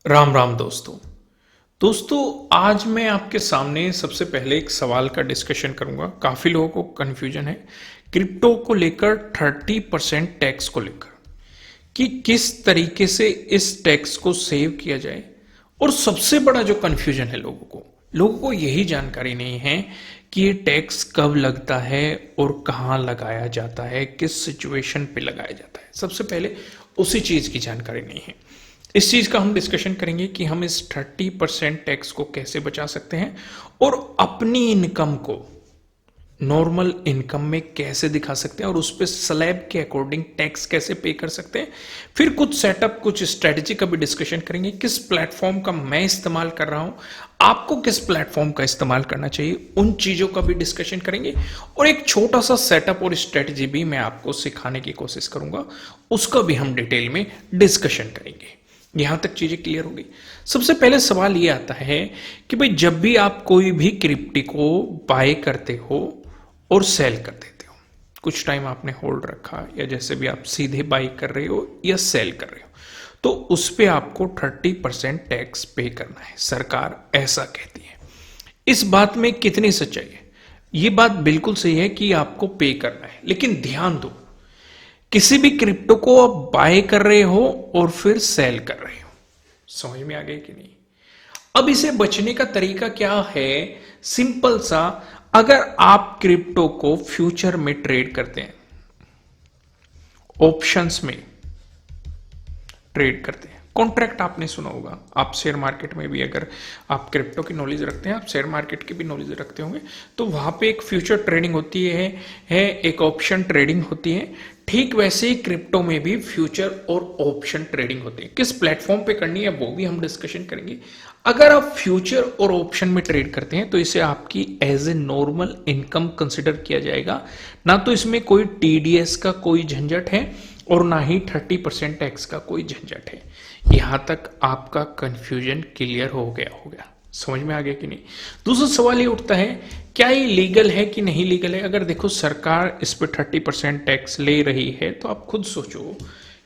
राम राम दोस्तों आज मैं आपके सामने सबसे पहले एक सवाल का डिस्कशन करूंगा। काफी लोगों को कंफ्यूजन है क्रिप्टो को लेकर 30% टैक्स को लेकर कि किस तरीके से इस टैक्स को सेव किया जाए। और सबसे बड़ा जो कंफ्यूजन है लोगों को यही जानकारी नहीं है कि ये टैक्स कब लगता है और कहाँ लगाया जाता है, किस सिचुएशन पे लगाया जाता है। सबसे पहले उसी चीज की जानकारी नहीं है। इस चीज का हम डिस्कशन करेंगे कि हम इस 30% टैक्स को कैसे बचा सकते हैं और अपनी इनकम को नॉर्मल इनकम में कैसे दिखा सकते हैं और उस पर स्लैब के अकॉर्डिंग टैक्स कैसे पे कर सकते हैं। फिर कुछ सेटअप, कुछ स्ट्रेटजी का भी डिस्कशन करेंगे। किस प्लेटफॉर्म का मैं इस्तेमाल कर रहा हूं, आपको किस प्लेटफॉर्म का इस्तेमाल करना चाहिए, उन चीजों का भी डिस्कशन करेंगे। और एक छोटा सा सेटअप और स्ट्रेटजी भी मैं आपको सिखाने की कोशिश करूंगा, उसका भी हम डिटेल में डिस्कशन करेंगे। यहां तक चीजें क्लियर होगी। सबसे पहले सवाल ये आता है कि भाई जब भी आप कोई भी क्रिप्टो को बाय करते हो और सेल कर देते हो, कुछ टाइम आपने होल्ड रखा या जैसे भी आप सीधे बाय कर रहे हो या सेल कर रहे हो, तो उस पे आपको 30% टैक्स पे करना है। सरकार ऐसा कहती है। इस बात में कितनी सच्चाई है? ये बात बिल्कुल सही है कि आपको पे करना है, लेकिन ध्यान दो, किसी भी क्रिप्टो को आप बाय कर रहे हो और फिर सेल कर रहे हो। समझ में आ गई कि नहीं? अब इसे बचने का तरीका क्या है? सिंपल सा, अगर आप क्रिप्टो को फ्यूचर में ट्रेड करते हैं, ऑप्शंस में ट्रेड करते हैं, कॉन्ट्रैक्ट आपने सुना होगा। आप शेयर मार्केट में भी, अगर आप क्रिप्टो की नॉलेज रखते हैं, आप शेयर मार्केट की भी नॉलेज रखते होंगे, तो वहां पे एक फ्यूचर ट्रेडिंग होती है एक ऑप्शन ट्रेडिंग होती है। ठीक वैसे ही क्रिप्टो में भी फ्यूचर और ऑप्शन ट्रेडिंग होती है। किस प्लेटफॉर्म पे करनी है वो भी हम डिस्कशन करेंगे। अगर आप फ्यूचर और ऑप्शन में ट्रेड करते हैं तो इसे आपकी as a normal income consider किया जाएगा। ना तो इसमें कोई टीडीएस का कोई झंझट है और ना ही 30% टैक्स का कोई झंझट है। यहां तक आपका कंफ्यूजन क्लियर हो गया होगा। समझ में आ गया कि नहीं? दूसरा सवाल ये उठता है, क्या ये लीगल है कि नहीं लीगल है? अगर देखो सरकार इस पर 30% टैक्स ले रही है तो आप खुद सोचो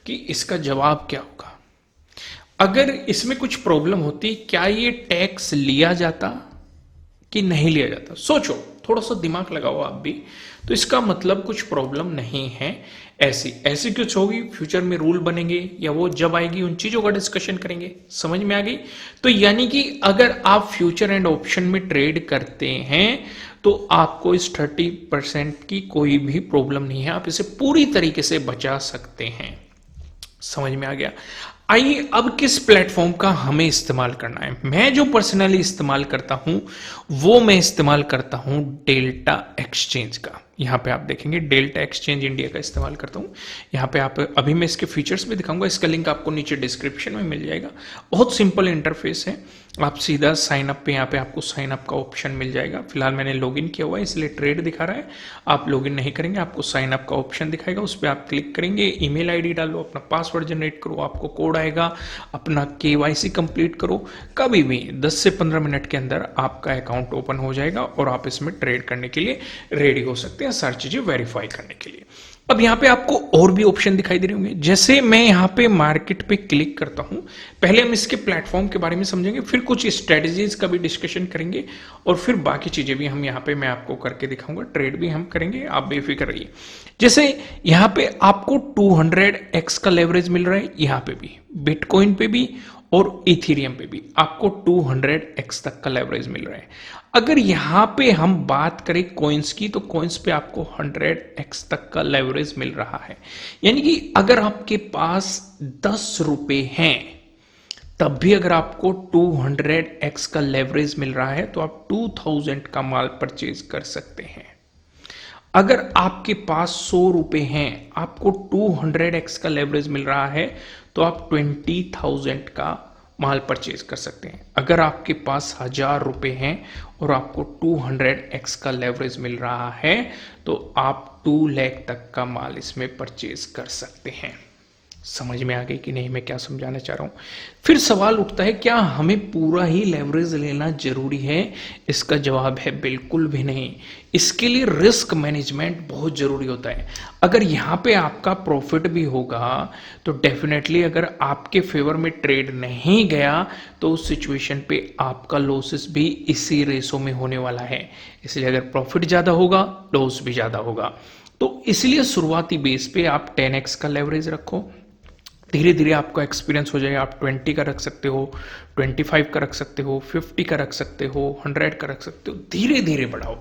कि इसका जवाब क्या होगा। अगर इसमें कुछ प्रॉब्लम होती, क्या ये टैक्स लिया जाता कि नहीं लिया जाता? सोचो, थोड़ा सा दिमाग लगाओ आप भी। तो इसका मतलब कुछ प्रॉब्लम नहीं है। ऐसी कुछ होगी, फ्यूचर में रूल बनेंगे या वो जब आएगी उन चीजों का डिस्कशन करेंगे। समझ में आ गई? तो यानी कि अगर आप फ्यूचर एंड ऑप्शन में ट्रेड करते हैं तो आपको इस 30% की कोई भी प्रॉब्लम नहीं है। आप इसे पूरी तरीके से बचा सकते हैं। समझ में आ गया? आइए अब किस प्लेटफॉर्म का हमें इस्तेमाल करना है। मैं जो पर्सनली इस्तेमाल करता हूं वो मैं इस्तेमाल करता हूं डेल्टा एक्सचेंज का। यहां पे आप देखेंगे डेल्टा एक्सचेंज इंडिया का इस्तेमाल करता हूं। यहां पे आप, अभी मैं इसके फीचर्स भी दिखाऊंगा, इसका लिंक आपको नीचे डिस्क्रिप्शन में मिल जाएगा। बहुत सिंपल इंटरफेस है। आप सीधा साइन अप पे, यहाँ पे आपको साइन अप का ऑप्शन मिल जाएगा। फिलहाल मैंने लॉगिन किया हुआ है इसलिए ट्रेड दिखा रहा है। आप लॉगिन नहीं करेंगे, आपको साइन अप का ऑप्शन दिखाएगा, उस पर आप क्लिक करेंगे, ईमेल आईडी डालो, अपना पासवर्ड जनरेट करो, आपको कोड आएगा, अपना केवाईसी कंप्लीट करो। कभी भी 10 से 15 मिनट के अंदर आपका अकाउंट ओपन हो जाएगा और आप इसमें ट्रेड करने के लिए रेडी हो सकते हैं, सारी चीजें वेरीफाई करने के लिए। अब यहाँ पे आपको और भी ऑप्शन दिखाई दे रहे होंगे। जैसे मैं यहाँ पे मार्केट पे क्लिक करता हूँ, पहले हम इसके प्लेटफॉर्म के बारे में समझेंगे, फिर कुछ स्ट्रेटजीज का भी डिस्कशन करेंगे और फिर बाकी चीजें भी हम यहाँ पे मैं आपको करके दिखाऊंगा। ट्रेड भी हम करेंगे, आप बेफिक्र रहिए। जैसे यहाँ पे आपको 200x का लेवरेज मिल रहा है, यहाँ पे भी, बिटकॉइन पे भी और इथेरियम पे भी आपको 200x तक का लेवरेज मिल रहा है। अगर यहां पे हम बात करें कॉइन्स की, तो कॉइन्स पे आपको 100x तक का लेवरेज मिल रहा है। यानी कि अगर आपके पास 10 रुपए हैं तब भी अगर आपको 200x का लेवरेज मिल रहा है तो आप 2000 का माल परचेज कर सकते हैं। अगर आपके पास 100 रुपए हैं, आपको 200x का लेवरेज मिल रहा है तो आप 20,000 का माल परचेज कर सकते हैं। अगर आपके पास 1000 रुपए हैं और आपको 200x का लेवरेज मिल रहा है तो आप 2 लाख तक का माल इसमें परचेज कर सकते हैं। समझ में आ गई कि नहीं मैं क्या समझाना चाह रहा हूँ। फिर सवाल उठता है क्या हमें पूरा ही लेवरेज लेना जरूरी है? इसका जवाब है बिल्कुल भी नहीं। इसके लिए रिस्क मैनेजमेंट बहुत जरूरी होता है। अगर यहाँ पे आपका प्रॉफिट भी होगा तो डेफिनेटली अगर आपके फेवर में ट्रेड नहीं गया तो उस सिचुएशन पे आपका लॉसेस भी इसी रेशो में होने वाला है। इसलिए अगर प्रॉफिट ज्यादा होगा लॉस भी ज्यादा होगा। तो इसलिए शुरुआती बेस पे आप 10x का लेवरेज रखो। धीरे धीरे आपको एक्सपीरियंस हो जाएगा। आप 20 का रख सकते हो, 25 का रख सकते हो, 50 का रख सकते हो, 100 का रख सकते हो। धीरे धीरे बढ़ाओ।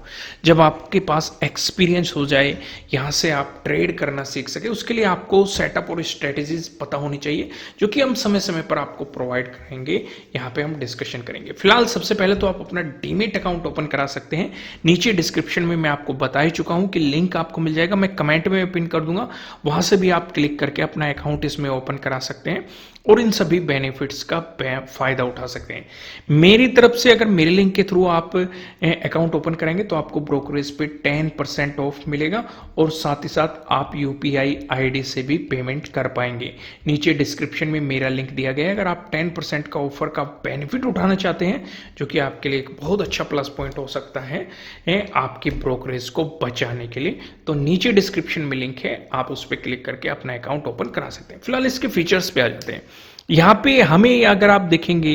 जब आपके पास एक्सपीरियंस हो जाए, यहाँ से आप ट्रेड करना सीख सके, उसके लिए आपको सेटअप और स्ट्रेटेजीज पता होनी चाहिए, जो कि हम समय समय पर आपको प्रोवाइड करेंगे। यहाँ पे हम डिस्कशन करेंगे। फिलहाल सबसे पहले तो आप अपना डीमेट अकाउंट ओपन करा सकते हैं। नीचे डिस्क्रिप्शन में मैं आपको बता ही चुका हूँ कि लिंक आपको मिल जाएगा, मैं कमेंट में पिन कर दूंगा। वहां से भी आप क्लिक करके अपना अकाउंट इसमें ओपन करा सकते हैं और इन सभी बेनिफिट्स का फायदा उठा सकते हैं। मेरी तरफ से अगर मेरे लिंक के थ्रू आप अकाउंट ओपन करेंगे तो आपको ब्रोकरेज पे 10% ऑफ मिलेगा और साथ ही साथ आप यूपीआई आईडी से भी पेमेंट कर पाएंगे। नीचे डिस्क्रिप्शन में मेरा लिंक दिया गया है। अगर आप 10% का ऑफर का बेनिफिट उठाना चाहते हैं, जो कि आपके लिए एक बहुत अच्छा प्लस पॉइंट हो सकता है आपके ब्रोकरेज को बचाने के लिए, तो नीचे डिस्क्रिप्शन में लिंक है, आप उस पर क्लिक करके अपना अकाउंट ओपन करा सकते हैं। फिलहाल इसके फीचर्स पे आ जाते हैं। यहाँ पे हमें अगर आप देखेंगे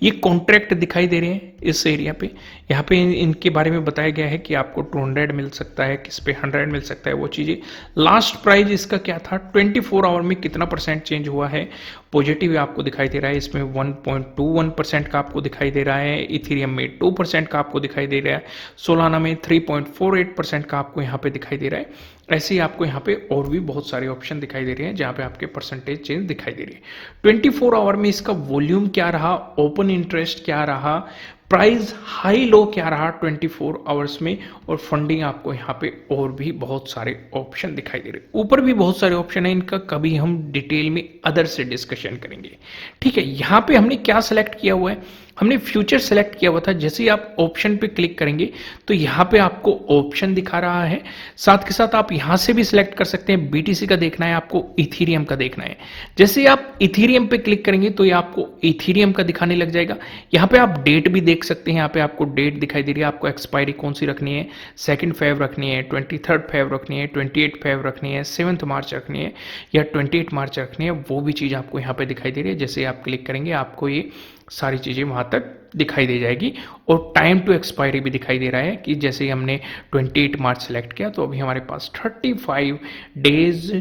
ये कॉन्ट्रैक्ट दिखाई दे रहे हैं इस एरिया पे। यहाँ पे इनके बारे में बताया गया है कि आपको 200 मिल सकता है, किस पे 100 मिल सकता है, वो चीजें। लास्ट प्राइस इसका क्या था, 24 आवर में कितना परसेंट चेंज हुआ है, पॉजिटिव आपको दिखाई दे रहा है। इसमें 1.21% का आपको दिखाई दे रहा है, इथेरियम में 2% का आपको दिखाई दे रहा है, सोलाना में 3.48% का आपको यहाँ पे दिखाई दे रहा है। ऐसे ही आपको यहाँ पे और भी बहुत सारे ऑप्शन दिखाई दे रहे हैं जहां पे आपके परसेंटेज चेंज दिखाई दे रही है। 24 आवर में इसका वॉल्यूम क्या रहा, ओपन इंटरेस्ट क्या रहा, प्राइस हाई लो क्या रहा 24 आवर्स में, और फंडिंग आपको यहाँ पे और भी बहुत सारे ऑप्शन दिखाई दे रहे हैं। ऊपर भी बहुत सारे ऑप्शन है, इनका कभी हम डिटेल में अदर से डिस्कशन करेंगे। ठीक है, यहाँ पे हमने क्या सिलेक्ट किया हुआ है, हमने फ्यूचर सेलेक्ट किया हुआ था। जैसे ही आप ऑप्शन पे क्लिक करेंगे तो यहाँ पे आपको ऑप्शन दिखा रहा है। साथ के साथ आप यहाँ से भी सिलेक्ट कर सकते हैं, बीटीसी का देखना है आपको, इथेरियम का देखना है। जैसे ही आप इथेरियम पे क्लिक करेंगे तो ये आपको इथेरियम का दिखाने लग जाएगा। यहाँ पे आप डेट भी देख सकते हैं, यहाँ पे आपको डेट दिखाई दे रही है, आपको एक्सपायरी कौन सी रखनी है, 2 फेब रखनी है, 23 फेब रखनी है, 28 फेब रखनी है, 7 मार्च रखनी है या 28 मार्च रखनी है, वो भी चीज़ आपको यहाँ पे दिखाई दे रही है। जैसे आप क्लिक करेंगे आपको ये सारी चीजें वहां तक दिखाई दे जाएगी और टाइम टू एक्सपायरी भी दिखाई दे रहा है कि जैसे हमने 28 मार्च सेलेक्ट किया तो अभी हमारे पास 35 डेज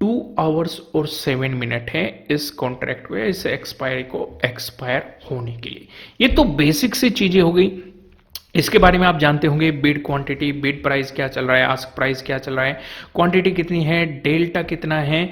2 आवर्स और 7 मिनट है इस कॉन्ट्रैक्ट को, इस एक्सपायरी को एक्सपायर होने के लिए। ये तो बेसिक सी चीजें हो गई। इसके बारे में आप जानते होंगे, बिड क्वांटिटी, बिड प्राइस क्या चल रहा है, आस्क प्राइस क्या चल रहा है, क्वांटिटी कितनी है, डेल्टा कितना है,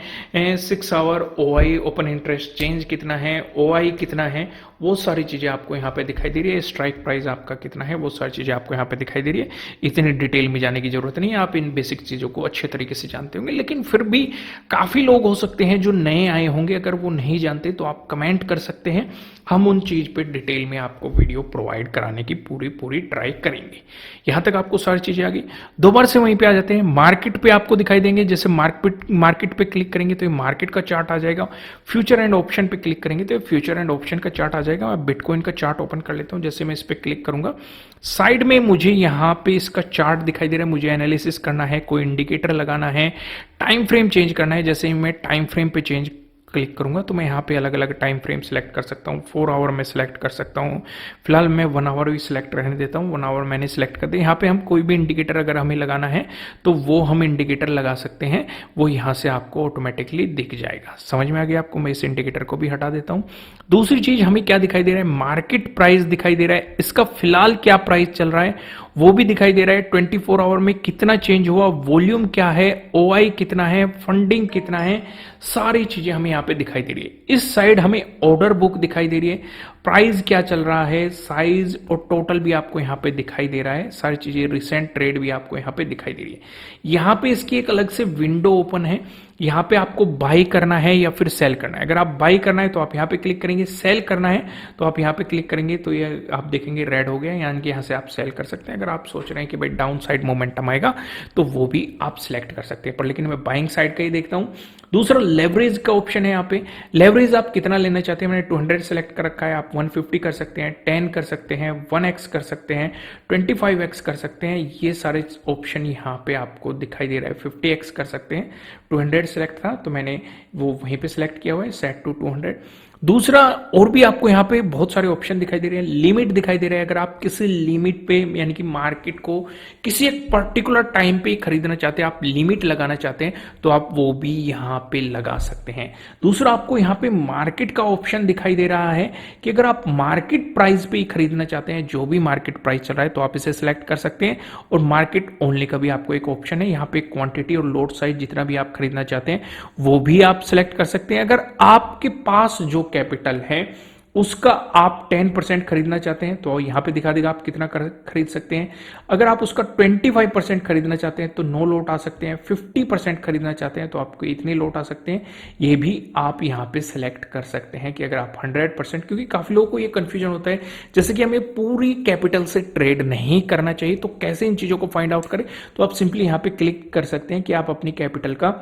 6 hour OI open interest change कितना है, ओआई कितना है, वो सारी चीजें आपको यहाँ पे दिखाई दे रही है। स्ट्राइक प्राइस आपका कितना है, वो सारी चीजें आपको यहाँ पे दिखाई दे रही है। इतनी डिटेल में जाने की जरूरत नहीं है, आप इन बेसिक चीजों को अच्छे तरीके से जानते होंगे। लेकिन फिर भी काफी लोग हो सकते हैं जो नए आए होंगे, अगर वो नहीं जानते तो आप कमेंट कर सकते हैं, हम उन चीज पे डिटेल में आपको वीडियो प्रोवाइड कराने की पूरी ट्राई करेंगे। यहां तक आपको सारी चीजें आ गई। दोबारा से वहीं पे आ जाते हैं, मार्केट पे आपको दिखाई देंगे। जैसे मार्केट पे क्लिक करेंगे तो ये मार्केट का चार्ट आ जाएगा। फ्यूचर एंड ऑप्शन पे क्लिक करेंगे तो फ्यूचर एंड ऑप्शन का चार्ट आ जाएगा। मैं बिटकॉइन का चार्ट ओपन कर लेता हूं। जैसे मैं इस पे क्लिक करूंगा, साइड में मुझे यहां पे इसका चार्ट दिखाई दे रहा है। मुझे एनालिसिस करना है, कोई इंडिकेटर लगाना है, टाइम फ्रेम चेंज करना है। जैसे मैं टाइम फ्रेम पे चेंज क्लिक करूंगा तो मैं यहाँ पे अलग अलग टाइम फ्रेम सेलेक्ट कर सकता हूँ। 4 आवर में सेलेक्ट कर सकता हूँ। फिलहाल मैं 1 आवर भी सिलेक्ट रहने देता हूँ। 1 आवर मैंने सिलेक्ट कर दिया। यहाँ पे हम कोई भी इंडिकेटर अगर हमें लगाना है तो वो हम इंडिकेटर लगा सकते हैं, वो यहाँ से आपको ऑटोमेटिकली दिख जाएगा। समझ में आ गया आपको? मैं इस इंडिकेटर को भी हटा देता हूँ। दूसरी चीज हमें क्या दिखाई दे रहा है, मार्केट प्राइस दिखाई दे रहा है। इसका फिलहाल क्या प्राइस चल रहा है वो भी दिखाई दे रहा है। 24 आवर में कितना चेंज हुआ, वॉल्यूम क्या है, ओआई कितना है, फंडिंग कितना है, सारी चीजें हमें यहाँ पे दिखाई दे रही है। इस साइड हमें ऑर्डर बुक दिखाई दे रही है, प्राइस क्या चल रहा है, साइज और टोटल भी आपको यहाँ पे दिखाई दे रहा है। सारी चीजें, रिसेंट ट्रेड भी आपको यहाँ पे दिखाई दे रही है। यहाँ पे इसकी एक अलग से विंडो ओपन है। यहाँ पे आपको बाई करना है या फिर सेल करना है। अगर आप बाई करना है तो आप यहाँ पे क्लिक करेंगे, सेल करना है तो आप यहाँ पे क्लिक करेंगे, तो ये आप देखेंगे रेड हो गया, यानी कि यहाँ से आप सेल कर सकते हैं। अगर आप सोच रहे हैं कि भाई डाउन साइड मोमेंटम आएगा तो वो भी आप सिलेक्ट कर सकते हैं, पर लेकिन मैं बाइंग साइड का ही देखता हूँ। दूसरा लेवरेज का ऑप्शन है यहाँ पे। लेवरेज आप कितना लेना चाहते हैं, मैंने 200 सेलेक्ट कर रखा है, आप 150 कर सकते हैं, 10 कर सकते हैं, 1x कर सकते हैं, 25x कर सकते हैं, ये सारे ऑप्शन यहाँ पे आपको दिखाई दे रहा है। 50x कर सकते हैं, 200 सेलेक्ट था तो मैंने वो वहीं पे सिलेक्ट किया हुआ है, सेट टू 200। दूसरा और भी आपको यहाँ पे बहुत सारे ऑप्शन दिखाई दे रहे हैं, लिमिट दिखाई दे रहा है। अगर आप किसी लिमिट पे यानी कि मार्केट को किसी एक पर्टिकुलर टाइम पे खरीदना चाहते हैं, आप लिमिट लगाना चाहते हैं तो आप वो भी यहाँ पे लगा सकते हैं। दूसरा आपको यहाँ पे मार्केट का ऑप्शन दिखाई दे रहा है कि अगर आप मार्केट प्राइस पे ही खरीदना चाहते हैं, जो भी मार्केट प्राइस चल रहा है तो आप इसे सिलेक्ट कर सकते हैं। और मार्केट ओनली का भी आपको एक ऑप्शन है, यहाँ पे क्वांटिटी और लोड साइज जितना भी आप खरीदना चाहते हैं वो भी आप सिलेक्ट कर सकते हैं। अगर आपके पास जो कैपिटल है उसका आप 10% खरीदना चाहते हैं तो यहां पे दिखा देगा आप कितना खरीद सकते हैं। अगर आप उसका 25% खरीदना चाहते हैं तो 9 लोट आ सकते हैं, 50% खरीदना चाहते हैं तो आपको इतने लोट आ सकते हैं। ये भी आप यहां पे सिलेक्ट कर सकते हैं कि अगर आप 100%, क्योंकि काफी लोगों को ये कंफ्यूजन होता है जैसे कि हमें पूरी कैपिटल से ट्रेड नहीं करना चाहिए तो कैसे इन चीजों को फाइंड आउट करें, तो आप सिंपली यहां पे क्लिक कर सकते हैं कि आप अपनी कैपिटल का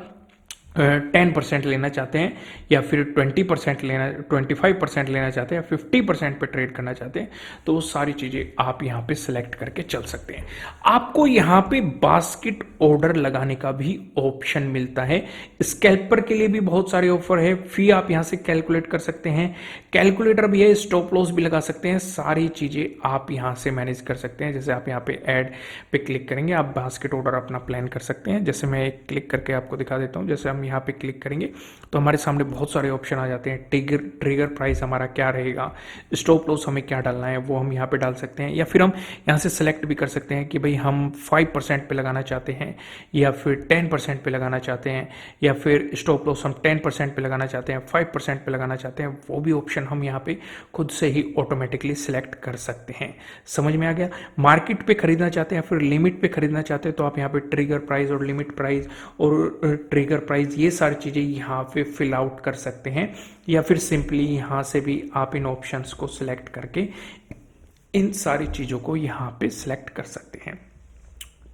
10% लेना चाहते हैं या फिर 20% लेना, 25% लेना चाहते हैं या 50% पे ट्रेड करना चाहते हैं, तो वो सारी चीजें आप यहां पे सिलेक्ट करके चल सकते हैं। आपको यहां पे बास्केट ऑर्डर लगाने का भी ऑप्शन मिलता है। स्कैल्पर के लिए भी बहुत सारे ऑफर है, फी आप यहां से कैलकुलेट कर सकते हैं, कैलकुलेटर भी है, स्टॉप लॉस भी लगा सकते हैं, सारी चीजें आप यहां से मैनेज कर सकते हैं। जैसे आप यहां पे ऐड पे क्लिक करेंगे, आप बास्केट ऑर्डर अपना प्लान कर सकते हैं। जैसे मैं एक क्लिक करके आपको दिखा देता हूं, जैसे हम यहाँ पे क्लिक करेंगे तो हमारे सामने बहुत सारे ऑप्शन आ जाते हैं। ट्रिगर प्राइस हमारा क्या रहेगा, स्टॉप लॉस हमें क्या डालना है वो हम यहाँ पे डाल सकते हैं, या फिर हम यहाँ से सेलेक्ट भी कर सकते हैं कि भाई हम 5% पे लगाना चाहते हैं या फिर 10% पे लगाना चाहते हैं, या फिर स्टॉप लॉस हम 10% पे लगाना चाहते हैं, 5% पे लगाना चाहते हैं, वो भी ऑप्शन हम यहाँ पे खुद से ही ऑटोमेटिकली सिलेक्ट कर सकते हैं। समझ में आ गया। मार्केट पे खरीदना चाहते हैं या फिर लिमिट पे खरीदना चाहते हैं तो आप यहाँ पे ट्रिगर प्राइस और लिमिट प्राइस और ट्रिगर प्राइस ये सारी चीजें यहाँ पे फिल आउट कर सकते हैं, या फिर सिंपली यहाँ से भी आप इन ऑप्शंस को सिलेक्ट करके इन सारी चीजों को यहाँ पे सिलेक्ट कर सकते हैं।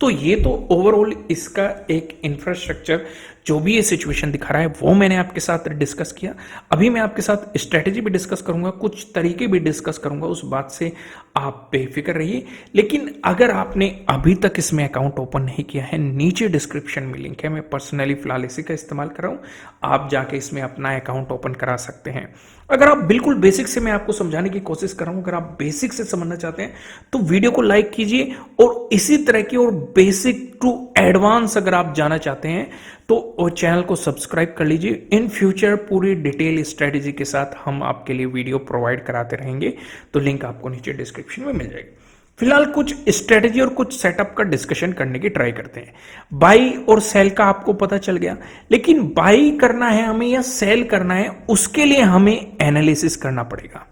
तो ये तो ओवरऑल इसका एक इंफ्रास्ट्रक्चर जो भी ये सिचुएशन दिखा रहा है वो मैंने आपके साथ डिस्कस किया। अभी मैं आपके साथ स्ट्रेटेजी भी डिस्कस करूंगा, कुछ तरीके भी डिस्कस करूंगा, उस बात से आप बेफिक्र रहिए। लेकिन अगर आपने अभी तक इसमें अकाउंट ओपन नहीं किया है, नीचे डिस्क्रिप्शन में लिंक है, मैं पर्सनली फिलहाल इसी का इस्तेमाल कर रहा हूं, आप जाके इसमें अपना अकाउंट ओपन करा सकते हैं। अगर आप बिल्कुल बेसिक से, मैं आपको समझाने की कोशिश कर रहा हूं, अगर आप बेसिक से समझना चाहते हैं तो वीडियो को लाइक कीजिए, और इसी तरह की और बेसिक टू एडवांस अगर आप जाना चाहते हैं तो चैनल को सब्सक्राइब कर लीजिए। इन फ्यूचर पूरी डिटेल स्ट्रेटेजी के साथ हम आपके लिए वीडियो प्रोवाइड कराते रहेंगे, तो लिंक आपको नीचे डिस्क्रिप्शन में मिल जाएगी। फिलहाल कुछ स्ट्रेटेजी और कुछ सेटअप का डिस्कशन करने की ट्राई करते हैं। बाई और सेल का आपको पता चल गया, लेकिन बाई करना है हमें या सेल करना है, उसके लिए हमें एनालिसिस करना पड़ेगा,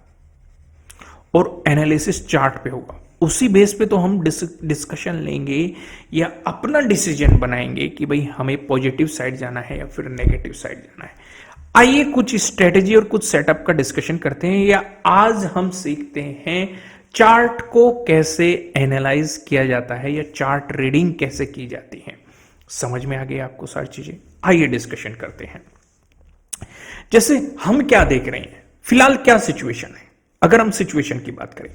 और एनालिसिस चार्ट पे होगा। उसी बेस पे तो हम डिस्कशन लेंगे या अपना डिसीजन बनाएंगे कि भाई हमें पॉजिटिव साइड जाना है या फिर नेगेटिव साइड जाना है। आइए कुछ स्ट्रेटेजी और कुछ सेटअप का डिस्कशन करते हैं, या आज हम सीखते हैं चार्ट को कैसे एनालाइज किया जाता है या चार्ट रीडिंग कैसे की जाती है। समझ में आ गई आपको सारी चीजें? आइए डिस्कशन करते हैं। जैसे हम क्या देख रहे हैं, फिलहाल क्या सिचुएशन है। अगर हम सिचुएशन की बात करें,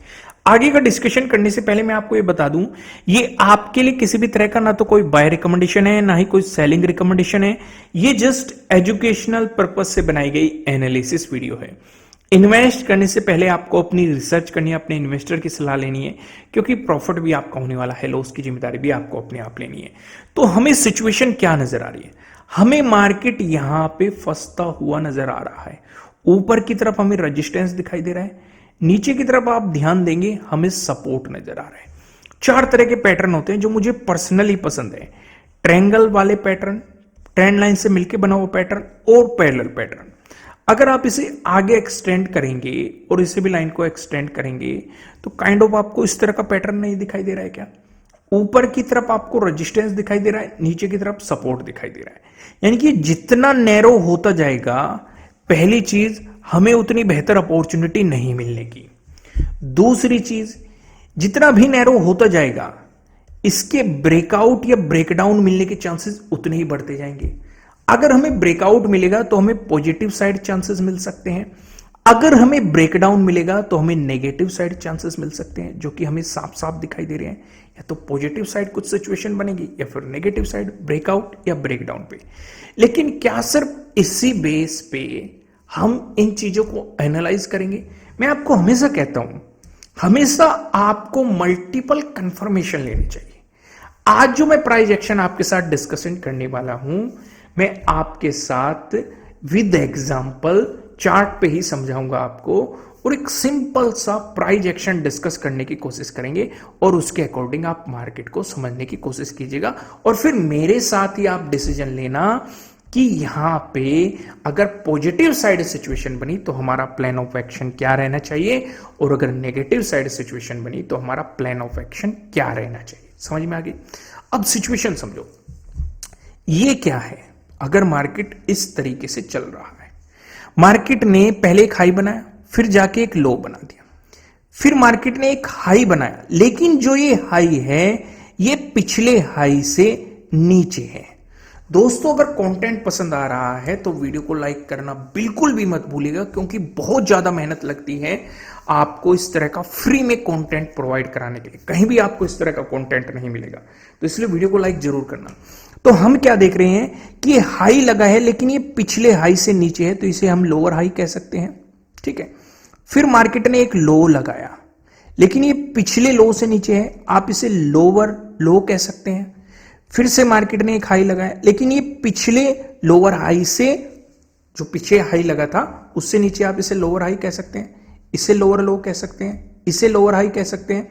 आगे का डिस्कशन करने से पहले मैं आपको ये बता दूं, ये आपके लिए किसी भी तरह का ना तो कोई बाय रिकमेंडेशन है, ना ही कोई सेलिंग रिकमेंडेशन है। ये जस्ट एजुकेशनल पर्पस से बनाई गई एनालिसिस वीडियो है। इन्वेस्ट करने से पहले आपको अपनी रिसर्च करनी है, अपने इन्वेस्टर की सलाह लेनी है, क्योंकि प्रॉफिट भी आपका होने वाला है, लॉस की जिम्मेदारी भी आपको अपने आप लेनी है। तो हमें सिचुएशन क्या नजर आ रही है? हमें मार्केट यहां पे फंसता हुआ नजर आ रहा है। ऊपर की तरफ हमें रेजिस्टेंस दिखाई दे रहा है, नीचे की तरफ आप ध्यान देंगे हमें सपोर्ट नजर आ रहा है। 4 तरह के पैटर्न होते हैं जो मुझे पर्सनली पसंद है। ट्रायंगल वाले पैटर्न, ट्रेंड लाइन से मिलकर बना हुआ पैटर्न, और पैरेलल पैटर्न। अगर आप इसे आगे एक्सटेंड करेंगे और इसे भी लाइन को एक्सटेंड करेंगे तो काइंड ऑफ आपको इस तरह का पैटर्न नहीं दिखाई दे रहा है क्या? ऊपर की तरफ आपको रेजिस्टेंस दिखाई दे रहा है, नीचे की तरफ सपोर्ट दिखाई दे रहा है। यानी कि जितना नैरो होता जाएगा, पहली चीज हमें उतनी बेहतर अपॉर्चुनिटी नहीं मिलने की। दूसरी चीज, जितना भी नैरो होता जाएगा, इसके ब्रेकआउट या ब्रेकडाउन मिलने के चांसेस उतने ही बढ़ते जाएंगे। अगर हमें ब्रेकआउट मिलेगा तो हमें पॉजिटिव साइड चांसेस मिल सकते हैं, अगर हमें ब्रेकडाउन मिलेगा तो हमें नेगेटिव साइड चांसेस मिल सकते हैं, जो कि हमें साफ साफ दिखाई दे रहे हैं। या तो पॉजिटिव साइड कुछ सिचुएशन बनेगी या फिर नेगेटिव साइड ब्रेकआउट या ब्रेकडाउन पे। लेकिन क्या सिर्फ इसी बेस पे हम इन चीजों को एनालाइज करेंगे? मैं आपको हमेशा कहता हूं, हमेशा आपको मल्टीपल कंफर्मेशन लेनी चाहिए। आज जो मैं प्राइस एक्शन आपके साथ डिस्कशन करने वाला हूं, मैं आपके साथ विद एग्जांपल चार्ट पे ही समझाऊंगा आपको, और एक सिंपल सा प्राइस एक्शन डिस्कस करने की कोशिश करेंगे और उसके अकॉर्डिंग आप मार्केट को समझने की कोशिश कीजिएगा। और फिर मेरे साथ ही आप डिसीजन लेना कि यहां पे अगर पॉजिटिव साइड सिचुएशन बनी तो हमारा प्लान ऑफ एक्शन क्या रहना चाहिए, और अगर नेगेटिव साइड सिचुएशन बनी तो हमारा प्लान ऑफ एक्शन क्या रहना चाहिए। समझ में आ गई? अब सिचुएशन समझो, ये क्या है? अगर मार्केट इस तरीके से चल रहा है, मार्केट ने पहले एक हाई बनाया, फिर जाके एक लो बना दिया, फिर मार्केट ने एक हाई बनाया, लेकिन जो ये हाई है ये पिछले हाई से नीचे है। दोस्तों, अगर कंटेंट पसंद आ रहा है तो वीडियो को लाइक करना बिल्कुल भी मत भूलिएगा, क्योंकि बहुत ज्यादा मेहनत लगती है आपको इस तरह का फ्री में कंटेंट प्रोवाइड कराने के लिए। कहीं भी आपको इस तरह का कंटेंट नहीं मिलेगा, तो इसलिए वीडियो को लाइक जरूर करना। तो हम क्या देख रहे हैं कि हाई लगा है, लेकिन ये पिछले हाई से नीचे है, तो इसे हम लोअर हाई कह सकते हैं। ठीक है। फिर मार्केट ने एक लो लगाया, लेकिन ये पिछले लो से नीचे है, आप इसे लोअर लो कह सकते हैं। फिर से मार्केट ने एक हाई लगाया, लेकिन ये पिछले लोअर हाई से, जो पीछे हाई लगा था उससे नीचे, आप इसे लोअर हाई कह सकते हैं, इसे लोअर लो कह सकते हैं, इसे लोअर हाई कह सकते हैं,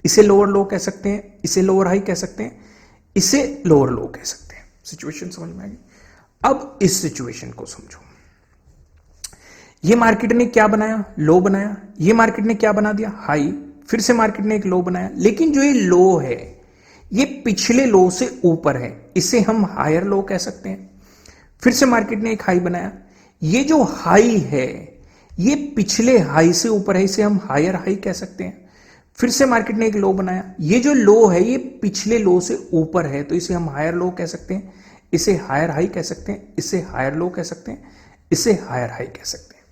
इसे लोअर लो कह सकते हैं, इसे लोअर हाई कह सकते हैं, इसे लोअर लो कह सकते हैं। सिचुएशन समझ में आ गई? अब इस सिचुएशन को समझो। ये मार्केट ने क्या बनाया? लो बनाया। ये मार्केट ने क्या बना दिया? हाई। फिर से मार्केट ने एक लो बनाया, लेकिन जो ये लो है ये पिछले लो से ऊपर है, इसे हम हायर लो कह सकते हैं। फिर से मार्केट ने एक हाई बनाया, ये जो हाई है ये पिछले हाई से ऊपर है, इसे हम हायर हाई कह सकते हैं। फिर से मार्केट ने एक लो बनाया, ये जो लो है ये पिछले लो से ऊपर है, तो इसे हम हायर लो कह सकते हैं, इसे हायर हाई कह सकते हैं, इसे हायर लो कह सकते हैं, इसे हायर हाई कह सकते हैं।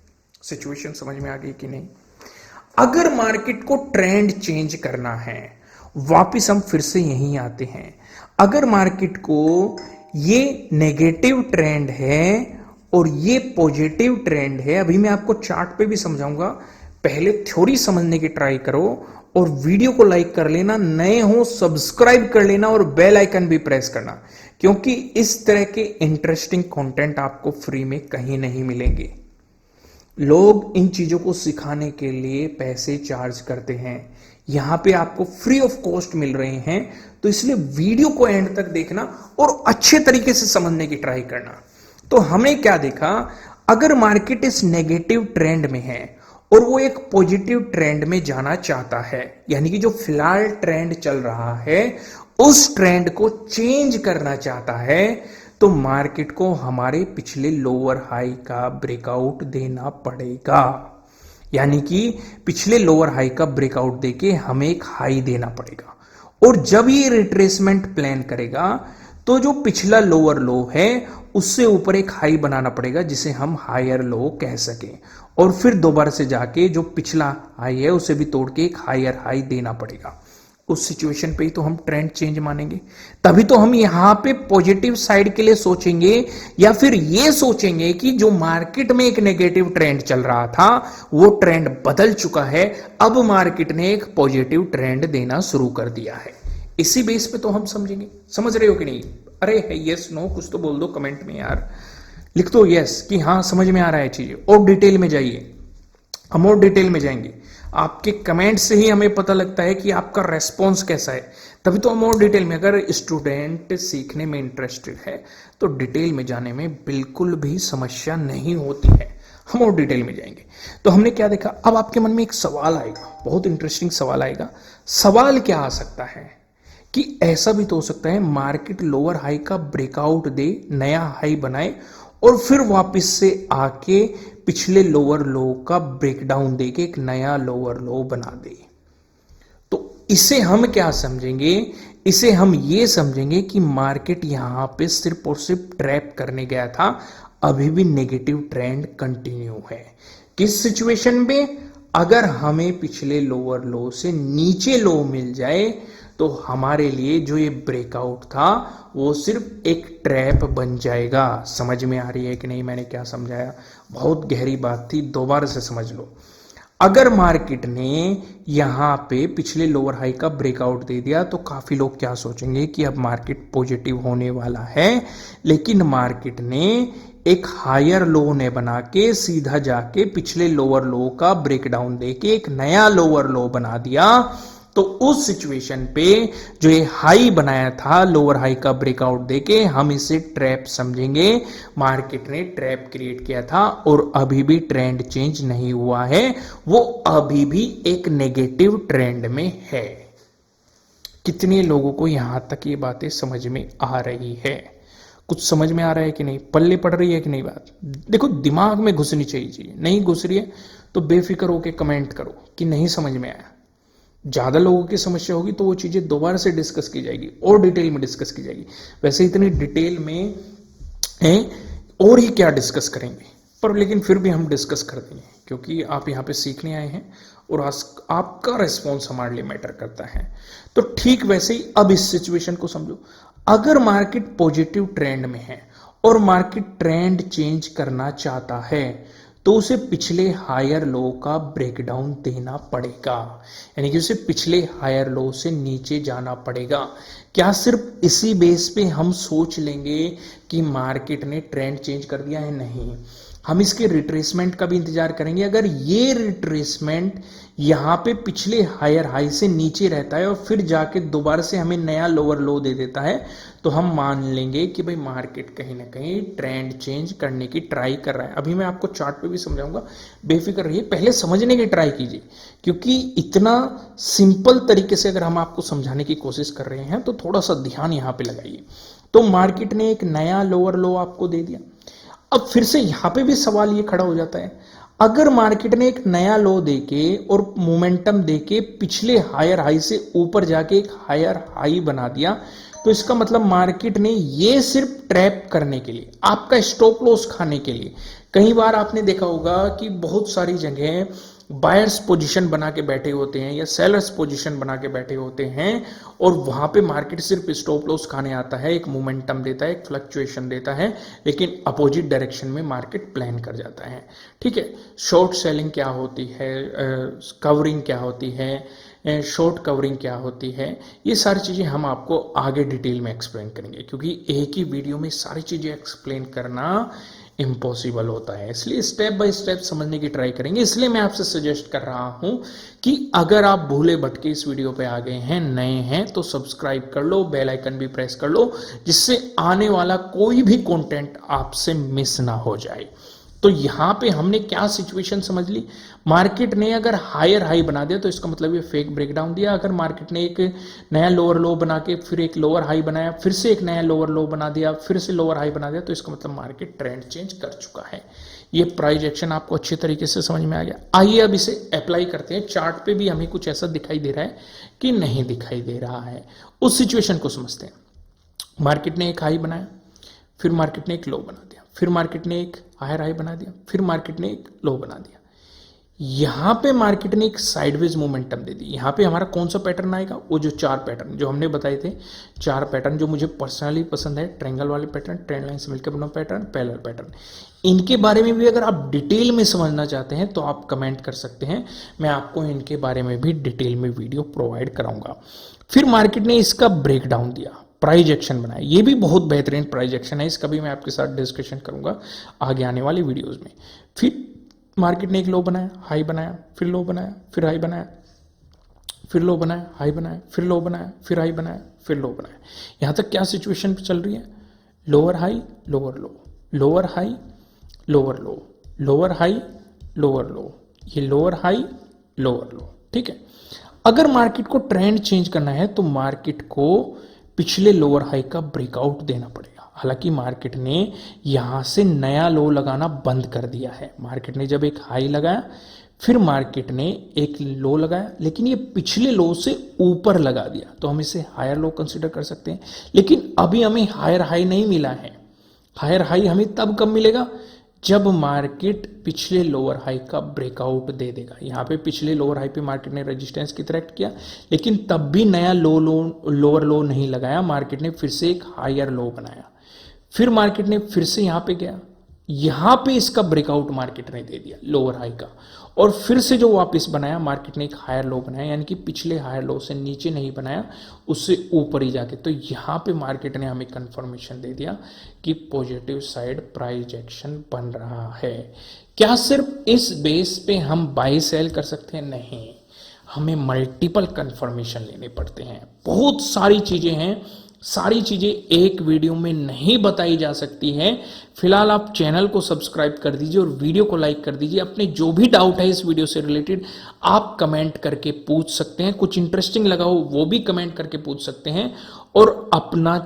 सिचुएशन समझ में आ गई कि नहीं? अगर मार्केट को ट्रेंड चेंज करना है, वापिस हम फिर से यहीं आते हैं। अगर मार्केट को ये नेगेटिव ट्रेंड है और ये पॉजिटिव ट्रेंड है, अभी मैं आपको चार्ट पे भी समझाऊंगा, पहले थ्योरी समझने की ट्राई करो और वीडियो को लाइक कर लेना, नए हो सब्सक्राइब कर लेना और बेल आइकन भी प्रेस करना, क्योंकि इस तरह के इंटरेस्टिंग कंटेंट आपको फ्री में कहीं नहीं मिलेंगे। लोग इन चीजों को सिखाने के लिए पैसे चार्ज करते हैं, यहां पे आपको फ्री ऑफ कॉस्ट मिल रहे हैं, तो इसलिए वीडियो को एंड तक देखना और अच्छे तरीके से समझने की ट्राई करना। तो हमने क्या देखा, अगर मार्केट इस नेगेटिव ट्रेंड में है और वो एक पॉजिटिव ट्रेंड में जाना चाहता है, यानी कि जो फिलहाल ट्रेंड चल रहा है उस ट्रेंड को चेंज करना चाहता है, तो मार्केट को हमारे पिछले लोअर हाई का ब्रेकआउट देना पड़ेगा। यानी कि पिछले लोअर हाई का ब्रेकआउट देके हमें एक हाई देना पड़ेगा, और जब ये रिट्रेसमेंट प्लान करेगा तो जो पिछला लोअर लो है उससे ऊपर एक हाई बनाना पड़ेगा, जिसे हम हायर लो कह सकें, और फिर दोबारा से जाके जो पिछला हाई है उसे भी तोड़ के एक हायर हाई देना पड़ेगा। उस सिचुएशन पे ही तो हम ट्रेंड चेंज मानेंगे, तभी तो हम यहां पे पॉजिटिव साइड के लिए सोचेंगे, या फिर ये सोचेंगे कि जो मार्केट में एक नेगेटिव ट्रेंड चल रहा था वो ट्रेंड बदल चुका है, अब मार्केट ने एक पॉजिटिव ट्रेंड देना शुरू कर दिया है। इसी बेस पे तो हम समझेंगे। समझ रहे हो कि नहीं? अरे यस नो कुछ तो बोल दो कमेंट में यार, लिख दो यस कि हाँ समझ में आ रहा है चीजें, और डिटेल में जाइए, हम और डिटेल में जाएंगे। आपके कमेंट से ही हमें पता लगता है कि आपका रेस्पॉन्स कैसा है, तभी तो हम और डिटेल में, अगर स्टूडेंट सीखने में इंटरेस्टेड है तो डिटेल में जाने में बिल्कुल भी समस्या नहीं होती है, हम और डिटेल में जाएंगे। तो हमने क्या देखा, अब आपके मन में एक सवाल आएगा, बहुत इंटरेस्टिंग सवाल आएगा। सवाल क्या आ सकता है कि ऐसा भी तो हो सकता है मार्केट लोअर हाई का ब्रेकआउट दे, नया हाई बनाए और फिर वापस से आके पिछले लोअर लो का ब्रेकडाउन दे के एक नया लोअर लो बना दे। तो इसे हम क्या समझेंगे, इसे हम ये समझेंगे कि मार्केट यहां पे सिर्फ और सिर्फ ट्रैप करने गया था, अभी भी नेगेटिव ट्रेंड कंटिन्यू है। किस सिचुएशन में, अगर हमें पिछले लोअर लो से नीचे लो मिल जाए तो हमारे लिए जो ये ब्रेकआउट था वो सिर्फ एक ट्रैप बन जाएगा। समझ में आ रही है कि नहीं मैंने क्या समझाया? बहुत गहरी बात थी, दोबारा से समझ लो। अगर मार्केट ने यहां पे पिछले लोअर हाई का ब्रेकआउट दे दिया तो काफी लोग क्या सोचेंगे कि अब मार्केट पॉजिटिव होने वाला है, लेकिन मार्केट ने एक हायर लो ने बना के सीधा जाके पिछले लोअर लो का ब्रेकडाउन देके एक नया लोअर लो बना दिया। तो उस सिचुएशन पे जो ये हाई बनाया था लोअर हाई का ब्रेकआउट देके, हम इसे ट्रैप समझेंगे। मार्केट ने ट्रैप क्रिएट किया था और अभी भी ट्रेंड चेंज नहीं हुआ है, वो अभी भी एक नेगेटिव ट्रेंड में है। कितने लोगों को यहां तक ये बातें समझ में आ रही है? कुछ समझ में आ रहा है कि नहीं? पल्ले पड़ रही है कि नहीं बात? देखो, दिमाग में घुसनी चाहिए, नहीं घुस रही है तो बेफिक्र होकर कमेंट करो कि नहीं समझ में आया। ज्यादा लोगों की समस्या होगी तो वो चीजें दोबारा से डिस्कस की जाएगी और डिटेल में डिस्कस की जाएगी। वैसे इतनी डिटेल में है और ही क्या डिस्कस करेंगे, पर लेकिन फिर भी हम डिस्कस कर देंगे क्योंकि आप यहाँ पे सीखने आए हैं और आपका रिस्पॉन्स हमारे लिए मैटर करता है। तो ठीक वैसे ही अब इस सिचुएशन को समझो। अगर मार्केट पॉजिटिव ट्रेंड में है और मार्केट ट्रेंड चेंज करना चाहता है तो उसे पिछले हायर लो का ब्रेकडाउन देना पड़ेगा, यानी कि उसे पिछले हायर लो से नीचे जाना पड़ेगा। क्या सिर्फ इसी बेस पे हम सोच लेंगे कि मार्केट ने ट्रेंड चेंज कर दिया है? नहीं, हम इसके रिट्रेसमेंट का भी इंतजार करेंगे। अगर ये रिट्रेसमेंट यहां पे पिछले हायर हाई से नीचे रहता है और फिर जाके दोबारा से हमें नया लोअर लो दे देता है तो हम मान लेंगे कि भाई मार्केट कहीं ना कहीं ट्रेंड चेंज करने की ट्राई कर रहा है। अभी मैं आपको चार्ट पे भी समझाऊंगा, बेफिक्र रहिए, पहले समझने की ट्राई कीजिए क्योंकि इतना सिंपल तरीके से अगर हम आपको समझाने की कोशिश कर रहे हैं तो थोड़ा सा ध्यान यहां पे लगाइए। तो मार्केट ने एक नया लोअर लो आपको दे दिया। अब फिर से यहां पे भी सवाल ये खड़ा हो जाता है, अगर मार्केट ने एक नया लो देके और मोमेंटम देके पिछले हायर हाई से ऊपर जाके एक हायर हाई बना दिया तो इसका मतलब मार्केट ने ये सिर्फ ट्रैप करने के लिए, आपका स्टॉप लॉस खाने के लिए। कई बार आपने देखा होगा कि बहुत सारी जगह बायर्स पोजीशन बना के बैठे होते हैं या सेलर्स पोजीशन बना के बैठे होते हैं और वहां पे मार्केट सिर्फ स्टॉप लॉस खाने आता है, एक मोमेंटम देता है, एक फ्लक्चुएशन देता है, लेकिन अपोजिट डायरेक्शन में मार्केट प्लान कर जाता है। ठीक है, शॉर्ट सेलिंग क्या होती है, कवरिंग क्या होती है, शॉर्ट कवरिंग क्या होती है, ये सारी चीज़ें हम आपको आगे डिटेल में एक्सप्लेन करेंगे क्योंकि एक ही वीडियो में सारी चीज़ें एक्सप्लेन करना इम्पॉसिबल होता है, इसलिए स्टेप बाय स्टेप समझने की ट्राई करेंगे। इसलिए मैं आपसे सजेस्ट कर रहा हूं कि अगर आप भूले भटके इस वीडियो पे आ गए हैं, नए हैं, तो सब्सक्राइब कर लो, बेल आइकन भी प्रेस कर लो जिससे आने वाला कोई भी कंटेंट आपसे मिस ना हो जाए। तो यहां पे हमने क्या सिचुएशन समझ ली, मार्केट ने अगर हायर हाई बना दिया तो इसका मतलब ये फेक ब्रेकडाउन दिया। अगर मार्केट ने एक नया लोअर लो बना के फिर एक लोअर हाई बनाया, फिर से एक नया लोअर लो बना दिया, फिर से लोअर हाई बना दिया तो इसका मतलब मार्केट ट्रेंड चेंज कर चुका है। ये प्राइस एक्शन आपको अच्छे तरीके से समझ में आ गया। आइए अब इसे अप्लाई करते हैं। चार्ट पे भी हमें कुछ ऐसा दिखाई दे रहा है कि नहीं दिखाई दे रहा है, उस सिचुएशन को समझते हैं। मार्केट ने एक हाई बनाया, फिर मार्केट ने एक लो बना दिया, फिर मार्केट ने एक हायर हाई बना दिया, फिर मार्केट ने एक लो बना दिया। यहां पे मार्केट ने एक साइडवेज मोमेंटम दे दी। यहां पे हमारा कौन सा पैटर्न आएगा, वो जो चार पैटर्न जो हमने बताए थे, चार पैटर्न जो मुझे पर्सनली पसंद है, ट्रायंगल वाले पैटर्न, ट्रेंड लाइन से मिलकर बना पैटर्न, पैरेलल पैटर्न, इनके बारे में भी अगर आप डिटेल में समझना चाहते हैं तो आप कमेंट कर सकते हैं, मैं आपको इनके बारे में भी डिटेल में वीडियो प्रोवाइड कराऊंगा। फिर मार्केट ने इसका ब्रेकडाउन दिया, प्राइस एक्शन बनाया, ये भी बहुत बेहतरीन प्राइस एक्शन है, इसका भी मैं आपके साथ डिस्कशन करूंगा आगे आने वाली वीडियोस में। फिर मार्केट ने एक लो बनाया, हाई बनाया, फिर लो बनाया, फिर हाई बनाया, फिर लो बनाया, हाई बनाया, फिर लो बनाया, फिर हाई बनाया, फिर लो बनाया। यहां तक क्या सिचुएशन चल रही है, लोअर हाई लोअर लो, लोअर हाई लोअर लो, लोअर हाई लोअर लो, ये लोअर हाई लोअर लो। ठीक है, अगर मार्केट को ट्रेंड चेंज करना है तो मार्केट को पिछले लोअर हाई का ब्रेकआउट देना पड़ेगा। हालांकि मार्केट ने यहां से नया लो लगाना बंद कर दिया है। मार्केट ने जब एक हाई लगाया, फिर मार्केट ने एक लो लगाया, लेकिन ये पिछले लो से ऊपर लगा दिया, तो हम इसे हायर लो कंसिडर कर सकते हैं। लेकिन अभी हमें हायर हाई नहीं मिला है। हायर हाई हमें तब कब मिलेगा जब मार्केट पिछले लोअर हाई का ब्रेकआउट दे देगा। यहां पे पिछले लोअर हाई पे मार्केट ने रेजिस्टेंस की तरह एक्ट किया, लेकिन तब भी नया लोअर लो नहीं लगाया। मार्केट ने फिर से एक हायर लो बनाया, फिर मार्केट ने फिर से यहां पे गया, यहां पे इसका ब्रेकआउट मार्केट ने दे दिया लोअर हाई का, और फिर से जो वापस बनाया मार्केट ने एक हायर लो बनाया, यानी कि पिछले हायर लो से नीचे नहीं बनाया, उससे ऊपर ही जाके। तो यहां पे मार्केट ने हमें कंफर्मेशन दे दिया कि पॉजिटिव साइड प्राइस एक्शन बन रहा है। क्या सिर्फ इस बेस पे हम बाई सेल कर सकते हैं? नहीं, हमें मल्टीपल कंफर्मेशन लेने पड़ते हैं। बहुत सारी चीजें हैं, सारी चीजें एक वीडियो में नहीं बताई जा सकती हैं। फिलहाल आप चैनल को सब्सक्राइब कर दीजिए और वीडियो को लाइक कर दीजिए। अपने जो भी डाउट है इस वीडियो से रिलेटेड आप कमेंट करके पूछ सकते हैं। कुछ इंटरेस्टिंग लगा हो वो भी कमेंट करके पूछ सकते हैं। और अपना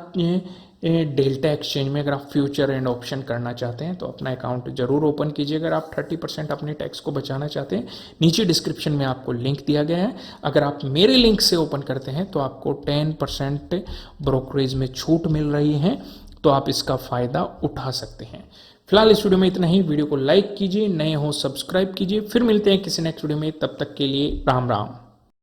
डेल्टा एक्सचेंज में अगर आप फ्यूचर एंड ऑप्शन करना चाहते हैं तो अपना अकाउंट जरूर ओपन कीजिए। अगर आप 30% अपने टैक्स को बचाना चाहते हैं, नीचे डिस्क्रिप्शन में आपको लिंक दिया गया है। अगर आप मेरे लिंक से ओपन करते हैं तो आपको 10% ब्रोकरेज में छूट मिल रही है, तो आप इसका फायदा उठा सकते हैं। फिलहाल इस वीडियो में इतना ही। वीडियो को लाइक कीजिए, नए हो सब्सक्राइब कीजिए। फिर मिलते हैं किसी नेक्स्ट वीडियो में, तब तक के लिए राम राम।